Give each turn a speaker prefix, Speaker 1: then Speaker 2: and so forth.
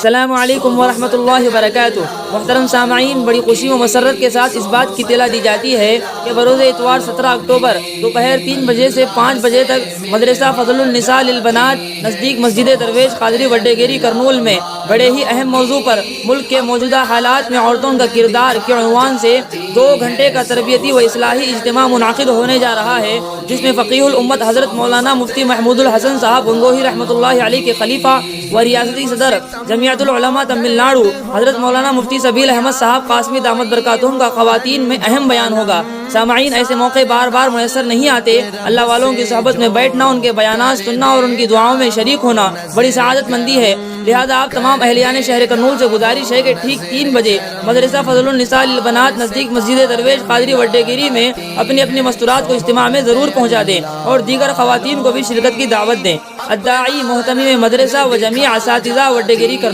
Speaker 1: السلام علیکم ورحمۃ اللہ وبرکاتہ۔ محترم سامعین، بڑی خوشی و مسرت کے ساتھ اس بات کی اطلاع دی جاتی ہے کہ بروز اتوار 17 اکتوبر دوپہر 3 بجے سے 5 بجے تک مدرسہ فضل النساء للبنات نزدیک مسجد درویش قادری وڈیگیری کرنول میں بڑے ہی اہم موضوع پر ملک کے موجودہ حالات میں عورتوں کا کردار کے عنوان سے 2 گھنٹے کا تربیتی و اصلاحی اجتماع منعقد ہونے جا رہا ہے، جس میں فقیہ الامت حضرت مولانا مفتی محمود الحسن صاحب گنگوہی رحمۃ اللہ علیہ کے خلیفہ و ریاستی صدر جمعیت العلماء تمل ناڈو حضرت مولانا مفتی سبیل احمد صاحب قاسمی دامت برکاتہم کا خواتین میں اہم بیان ہوگا۔ سامعین، ایسے موقع بار بار میسر نہیں آتے۔ اللہ والوں کی صحبت میں بیٹھنا، ان کے بیانات سننا اور ان کی دعاؤں میں شریک ہونا بڑی سعادت مندی ہے۔ لہذا آپ تمام اہلیان شہر کرنول سے گزارش ہے کہ ٹھیک 3 بجے مدرسہ فضل النساء للبنات نزدیک مسجد درویش قادری وڈیگیری میں اپنی اپنی مستورات کو اجتماع میں ضرور پہنچا دیں اور دیگر خواتین کو بھی شرکت کی دعوت دیں۔ الداعی محتمم مدرسہ و جمیع اساتذہ وڈیگیری کرنول۔